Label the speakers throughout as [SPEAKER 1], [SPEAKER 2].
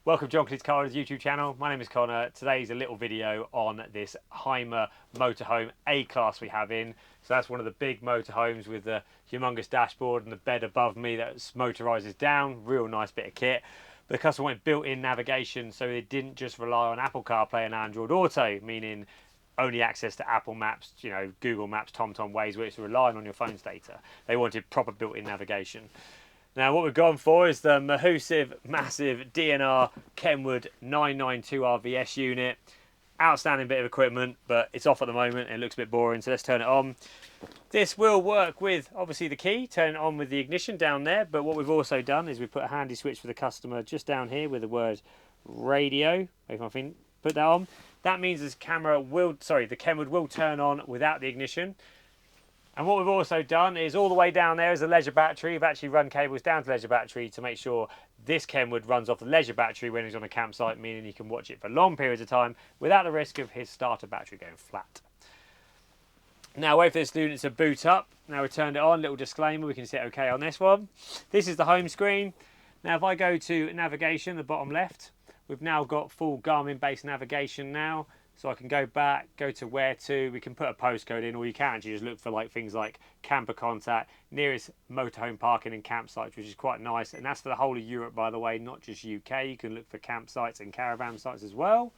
[SPEAKER 1] Welcome to John Kleis Car's YouTube channel. My name is Connor. Today's a little video on this Hymer motorhome A-Class we have in. So that's one of the big motorhomes with the humongous dashboard and the bed above me that motorises down. Real nice bit of kit. But the customer wanted built-in navigation, so they didn't just rely on Apple CarPlay and Android Auto, meaning only access to Apple Maps, Google Maps, TomTom, Waze, where it's relying on your phone's data. They wanted proper built-in navigation. Now what we've gone for is the massive DNR KENWOOD 992RVS unit. Outstanding bit of equipment, but it's off at the moment and it looks a bit boring, so let's turn it on. This will work with, obviously, the key, turn it on with the ignition down there, but what we've also done is we've put a handy switch for the customer just down here with the word radio. Wait for my thing, put that on. That means the KENWOOD will turn on without the ignition. And what we've also done is all the way down there is a leisure battery. We've actually run cables down to leisure battery to make sure this KENWOOD runs off the leisure battery when he's on a campsite, meaning he can watch it for long periods of time without the risk of his starter battery going flat. Now wait for this unit to boot up. Now we turned it on, little disclaimer, we can set OK on this one. This is the home screen. Now if I go to navigation, the bottom left, we've now got full Garmin based navigation now. So I can go back, go to where to, we can put a postcode in, or you can actually just look for things like camper contact, nearest motorhome parking and campsites, which is quite nice. And that's for the whole of Europe, by the way, not just UK. You can look for campsites and caravan sites as well.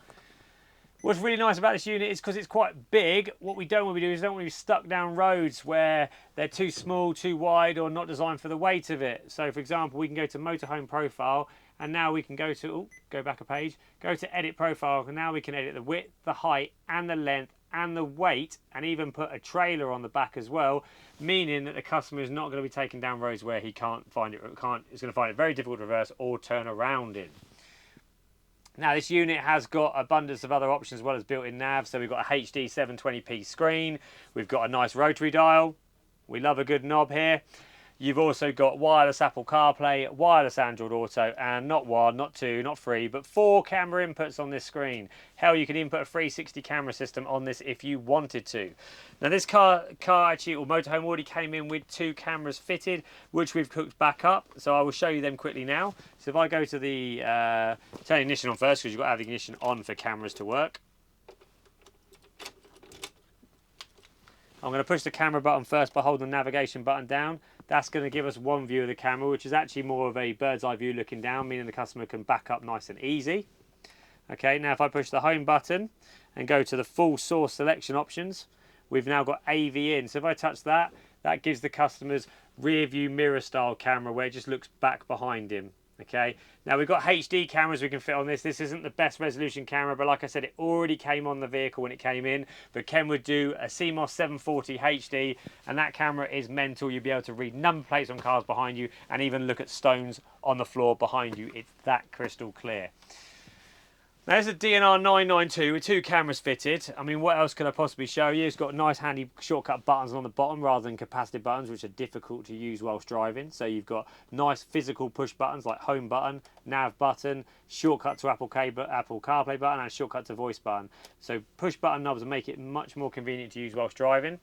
[SPEAKER 1] What's really nice about this unit is because it's quite big, what we don't want to do is don't want to be stuck down roads where they're too small, too wide, or not designed for the weight of it. So for example, we can go to motorhome profile, and now we can go to, go back a page, go to edit profile, and now we can edit the width, the height, and the length, and the weight, and even put a trailer on the back as well, meaning that the customer is not going to be taken down roads where he can't find it, is going to find it very difficult to reverse or turn around in. Now this unit has got abundance of other options as well as built-in nav. So we've got a HD 720p screen, we've got a nice rotary dial, we love a good knob here. You've also got wireless Apple CarPlay, wireless Android Auto, and not one, not two, not three, but 4 camera inputs on this screen. Hell, you can input a 360 camera system on this if you wanted to. Now this car actually, or motorhome, already came in with 2 cameras fitted, which we've hooked back up. So I will show you them quickly now. So if I go to the, turn the ignition on first, because you've got to have the ignition on for cameras to work. I'm going to push the camera button first by holding the navigation button down. That's going to give us one view of the camera, which is actually more of a bird's eye view looking down, meaning the customer can back up nice and easy. Okay, now if I push the home button and go to the full source selection options, we've now got AV in. So if I touch that, that gives the customer's rear view mirror style camera where it just looks back behind him. Okay, now we've got HD cameras we can fit on this. This isn't the best resolution camera, but like I said, it already came on the vehicle when it came in. But Ken would do a CMOS 740 HD, and that camera is mental. You'll be able to read number plates on cars behind you and even look at stones on the floor behind you. It's that crystal clear. Now there's a DNR992 with 2 cameras fitted. I mean, what else could I possibly show you? It's got nice handy shortcut buttons on the bottom rather than capacitive buttons, which are difficult to use whilst driving. So you've got nice physical push buttons like home button, nav button, shortcut to Apple CarPlay button, and shortcut to voice button. So push button knobs make it much more convenient to use whilst driving.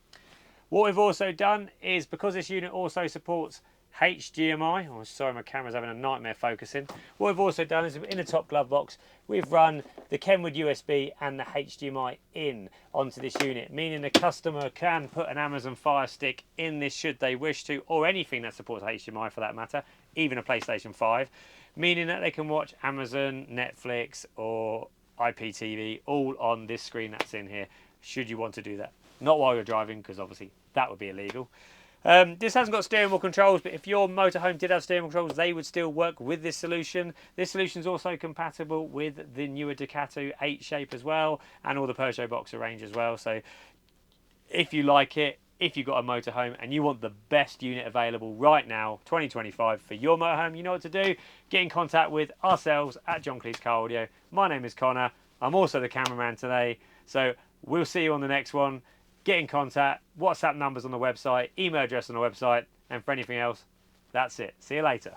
[SPEAKER 1] What we've also done is, because this unit also supports HDMI, oh sorry, my camera's having a nightmare focusing. What we've also done is, in the top glove box, we've run the KENWOOD USB and the HDMI in onto this unit, meaning the customer can put an Amazon Fire Stick in this should they wish to, or anything that supports HDMI for that matter, even a PlayStation 5, meaning that they can watch Amazon, Netflix, or IPTV all on this screen that's in here, should you want to do that. Not while you're driving, because obviously that would be illegal. This hasn't got steering wheel controls, but if your motorhome did have steering wheel controls, they would still work with this solution. This solution is also compatible with the newer Ducato 8 shape as well, and all the Peugeot Boxer range as well. So if you like it, if you've got a motorhome and you want the best unit available right now, 2025, for your motorhome, you know what to do. Get in contact with ourselves at John Kleis Car Audio. My name is Connor. I'm also the cameraman today. So we'll see you on the next one. Get in contact, WhatsApp numbers on the website, email address on the website, and for anything else, that's it. See you later.